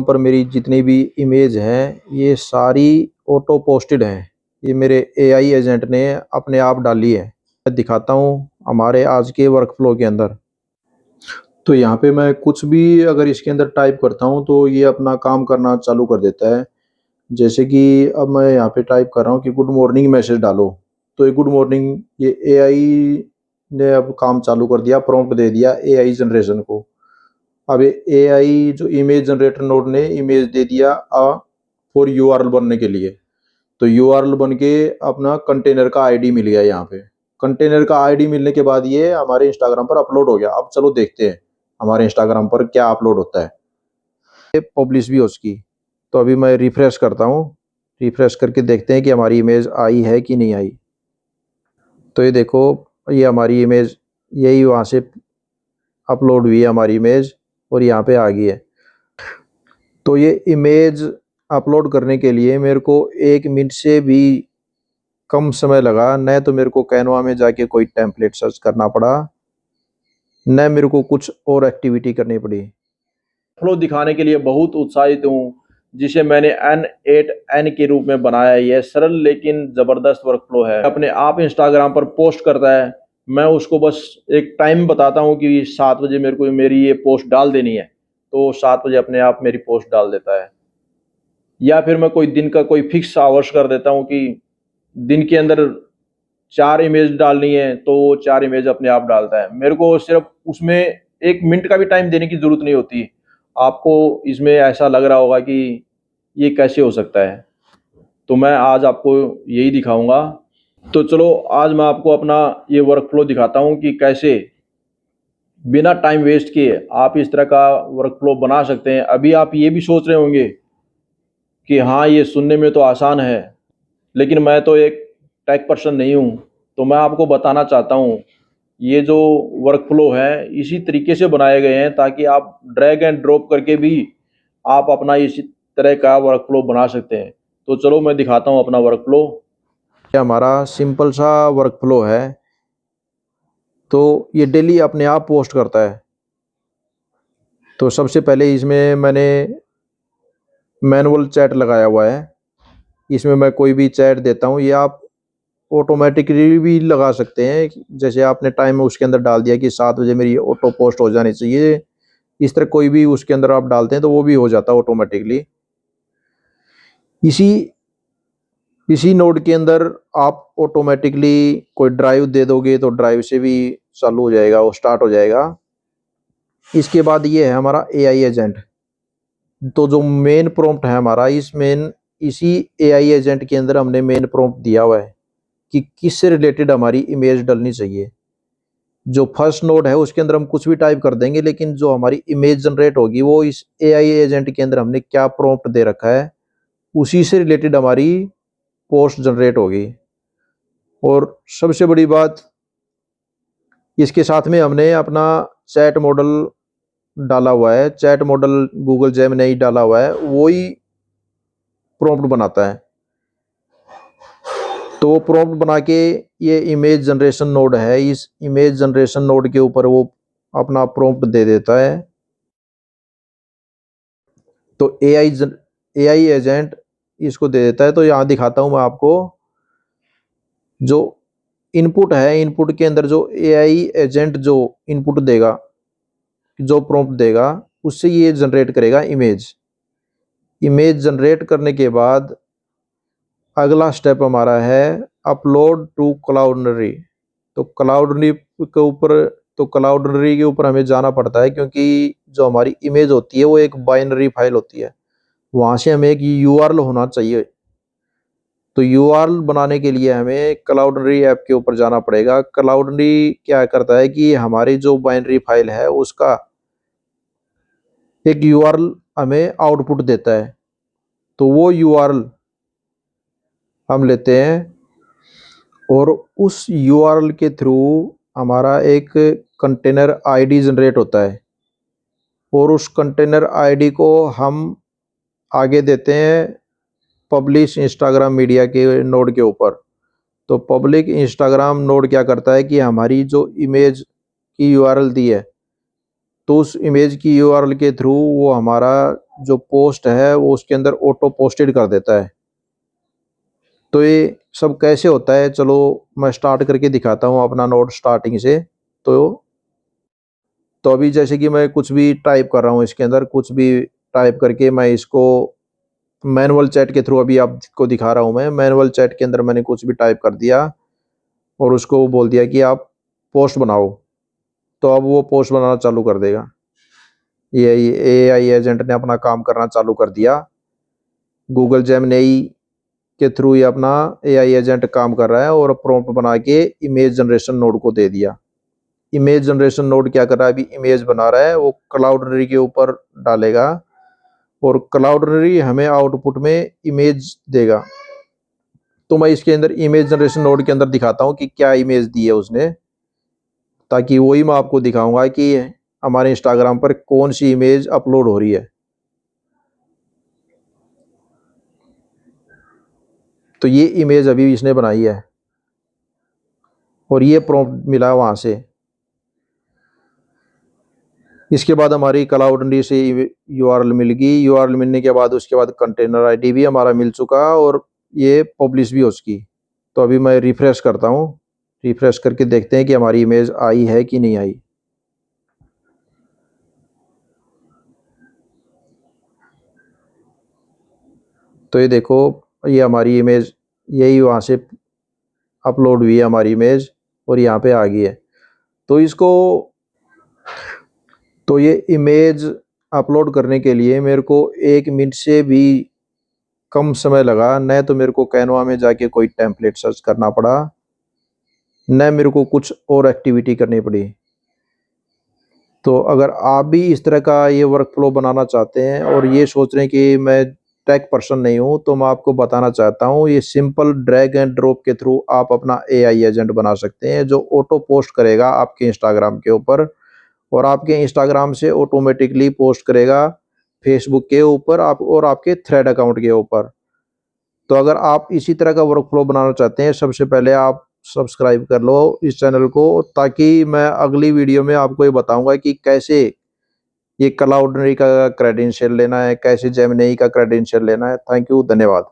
पर मेरी जितनी भी इमेज हैं ये सारी ऑटो पोस्टेड हैं। ये मेरे एआई एजेंट ने अपने आप डाली है। मैं दिखाता हूँ हमारे आज के वर्कफ्लो के अंदर। तो यहाँ पे मैं कुछ भी अगर इसके अंदर टाइप करता हूँ तो ये अपना काम करना चालू कर देता है। जैसे कि अब मैं यहाँ पे टाइप कर रहा हूँ कि गुड मॉर्निंग मैसेज डालो, तो ये गुड मॉर्निंग ये एआई ने अब काम चालू कर दिया, प्रॉम्प्ट दे दिया एआई जनरेशन को। अब ये एआई जो इमेज जनरेटर नोड ने इमेज दे दिया फॉर यूआरएल बनने के लिए। तो यूआरएल बन के अपना कंटेनर का आईडी मिल गया। यहाँ पे कंटेनर का आईडी मिलने के बाद ये हमारे इंस्टाग्राम पर अपलोड हो गया। अब चलो देखते हैं हमारे इंस्टाग्राम पर क्या अपलोड होता है। ये पब्लिश भी हो उसकी। तो अभी मैं रिफ्रेश करता हूँ, रिफ्रेश करके देखते हैं कि हमारी इमेज आई है कि नहीं आई। तो ये देखो ये हमारी इमेज यही वहाँ से अपलोड हुई है हमारी इमेज और यहाँ पे आ गई है। तो ये इमेज अपलोड करने के लिए मेरे को 1 मिनट से भी कम समय लगा। न तो मेरे को कैनवा में जाके कोई टेम्पलेट सर्च करना पड़ा, न मेरे को कुछ और एक्टिविटी करनी पड़ी। फ्लो दिखाने के लिए बहुत उत्साहित हूँ, जिसे मैंने N8N के रूप में बनाया है। यह सरल लेकिन ज़बरदस्त वर्कफ्लो है। अपने आप इंस्टाग्राम पर पोस्ट करता है। मैं उसको बस एक टाइम बताता हूँ कि 7 बजे मेरे को मेरी ये पोस्ट डाल देनी है, तो 7 बजे अपने आप मेरी पोस्ट डाल देता है। या फिर मैं कोई दिन का कोई फिक्स आवर्स कर देता हूँ कि दिन के अंदर 4 इमेज डालनी है, तो वो 4 इमेज अपने आप डालता है। मेरे को सिर्फ उसमें 1 मिनट का भी टाइम देने की ज़रूरत नहीं होती। आपको इसमें ऐसा लग रहा होगा कि ये कैसे हो सकता है, तो मैं आज आपको यही दिखाऊंगा। तो चलो आज मैं आपको अपना ये वर्कफ्लो दिखाता हूँ कि कैसे बिना टाइम वेस्ट किए आप इस तरह का वर्कफ्लो बना सकते हैं। अभी आप ये भी सोच रहे होंगे कि हाँ ये सुनने में तो आसान है, लेकिन मैं तो एक टेक पर्सन नहीं हूँ। तो मैं आपको बताना चाहता हूँ ये जो वर्कफ्लो है इसी तरीके से बनाए गए हैं ताकि आप ड्रैग एंड ड्रॉप करके भी आप अपना इसी तरह का वर्कफ्लो बना सकते हैं। तो चलो मैं दिखाता हूँ अपना वर्कफ्लो। ये हमारा सिंपल सा वर्कफ्लो है। तो ये डेली अपने आप पोस्ट करता है। तो सबसे पहले इसमें मैंने मैनुअल चैट लगाया हुआ है। इसमें मैं कोई भी चैट देता हूँ, ये आप ऑटोमेटिकली भी लगा सकते हैं। जैसे आपने टाइम उसके अंदर डाल दिया कि 7 बजे मेरी ऑटो पोस्ट हो जानी चाहिए, इस तरह कोई भी उसके अंदर आप डालते हैं तो वो भी हो जाता है ऑटोमेटिकली। इसी इसी नोड के अंदर आप ऑटोमेटिकली कोई ड्राइव दे दोगे तो ड्राइव से भी चालू हो जाएगा, वो स्टार्ट हो जाएगा। इसके बाद ये है हमारा एआई एजेंट। तो जो मेन प्रॉम्प्ट है हमारा इसी एआई एजेंट के अंदर हमने मेन प्रॉम्प्ट दिया हुआ है कि किससे रिलेटेड हमारी इमेज डलनी चाहिए। जो फर्स्ट नोड है उसके अंदर हम कुछ भी टाइप कर देंगे, लेकिन जो हमारी इमेज जनरेट होगी वो इस एआई एजेंट के अंदर हमने क्या प्रॉम्प्ट दे रखा है उसी से रिलेटेड हमारी पोस्ट जनरेट होगी। और सबसे बड़ी बात, इसके साथ में हमने अपना चैट मॉडल डाला हुआ है। चैट मॉडल गूगल जेमिनी डाला हुआ है, वही प्रॉम्प्ट बनाता है। तो वो प्रॉम्प्ट बना के ये इमेज जनरेशन नोड है, इस इमेज जनरेशन नोड के ऊपर वो अपना प्रॉम्प्ट दे देता है। तो एआई एजेंट इसको दे देता है। तो यहाँ दिखाता हूँ मैं आपको जो इनपुट है। इनपुट के अंदर जो एआई एजेंट जो इनपुट देगा, जो प्रॉम्प्ट देगा, उससे ये जनरेट करेगा इमेज। इमेज जनरेट करने के बाद अगला स्टेप हमारा है अपलोड टू क्लाउडनरी। तो क्लाउडनरी के ऊपर हमें जाना पड़ता है, क्योंकि जो हमारी इमेज होती है वो एक बाइनरी फाइल होती है। वहाँ से हमें एक यूआरएल होना चाहिए। तो यूआरएल बनाने के लिए हमें क्लाउडनरी ऐप के ऊपर जाना पड़ेगा। क्लाउडनरी क्या करता है कि हमारी जो बाइनरी फाइल है उसका एक यूआरएल हमें आउटपुट देता है। तो वो यूआरएल हम लेते हैं और उस यूआरएल के थ्रू हमारा एक कंटेनर आईडी जनरेट होता है और उस कंटेनर आईडी को हम आगे देते हैं पब्लिश इंस्टाग्राम मीडिया के नोड के ऊपर। तो पब्लिक इंस्टाग्राम नोड क्या करता है कि हमारी जो इमेज की यूआरएल दी है, तो उस इमेज की यूआरएल के थ्रू वो हमारा जो पोस्ट है वो उसके अंदर ऑटो पोस्टेड कर देता है। तो ये सब कैसे होता है, चलो मैं स्टार्ट करके दिखाता हूँ अपना नोट स्टार्टिंग से। तो अभी जैसे कि मैं कुछ भी टाइप कर रहा हूँ, इसके अंदर कुछ भी टाइप करके मैं इसको मैनुअल चैट के थ्रू अभी आपको दिखा रहा हूँ। मैं मैनुअल चैट के अंदर मैंने कुछ भी टाइप कर दिया और उसको बोल दिया कि आप पोस्ट बनाओ, तो अब वो पोस्ट बनाना चालू कर देगा। ये एआई एजेंट ने अपना काम करना चालू कर दिया। गूगल जेमिनी के थ्रू ये अपना एआई एजेंट काम कर रहा है और प्रॉम्प्ट बना के इमेज जनरेशन नोड को दे दिया। इमेज जनरेशन नोड क्या कर रहा है, अभी इमेज बना रहा है, वो क्लाउडनरी के ऊपर डालेगा और क्लाउडनरी हमें आउटपुट में इमेज देगा। तो मैं इसके अंदर इमेज जनरेशन नोड के अंदर दिखाता हूँ कि क्या इमेज दी है उसने, ताकि वही मैं आपको दिखाऊंगा कि हमारे इंस्टाग्राम पर कौन सी इमेज अपलोड हो रही है। तो ये इमेज अभी इसने बनाई है और ये प्रॉम्प्ट मिला वहाँ से। इसके बाद हमारी क्लाउडनरी से यूआरएल मिल गई। यूआरएल मिलने के बाद उसके बाद कंटेनर आईडी भी हमारा मिल चुका और ये पब्लिश भी हो चुकी। तो अभी मैं रिफ्रेश करता हूँ, रिफ्रेश करके देखते हैं कि हमारी इमेज आई है कि नहीं आई। तो ये देखो, ये हमारी इमेज यही वहाँ से अपलोड हुई है हमारी इमेज और यहाँ पे आ गई है। तो इसको, तो ये इमेज अपलोड करने के लिए मेरे को 1 मिनट से भी कम समय लगा। न तो मेरे को कैनवा में जाके कोई टेम्पलेट सर्च करना पड़ा, न मेरे को कुछ और एक्टिविटी करनी पड़ी। तो अगर आप भी इस तरह का ये वर्क फ्लो बनाना चाहते हैं और ये सोच रहे हैं कि मैं टेक पर्सन नहीं हूँ, तो मैं आपको बताना चाहता हूँ ये सिंपल ड्रैग एंड ड्रॉप के थ्रू आप अपना एआई एजेंट बना सकते हैं, जो ऑटो पोस्ट करेगा आपके इंस्टाग्राम के ऊपर और आपके इंस्टाग्राम से ऑटोमेटिकली पोस्ट करेगा फेसबुक के ऊपर आप और आपके थ्रेड अकाउंट के ऊपर। तो अगर आप इसी तरह का वर्क फ्लो बनाना चाहते हैं, सबसे पहले आप सब्सक्राइब कर लो इस चैनल को, ताकि मैं अगली वीडियो में आपको ये बताऊंगा कि कैसे ये क्लाउडनरी का क्रेडेंशियल लेना है, कैसे जेमिनी का क्रेडेंशियल लेना है। थैंक यू, धन्यवाद।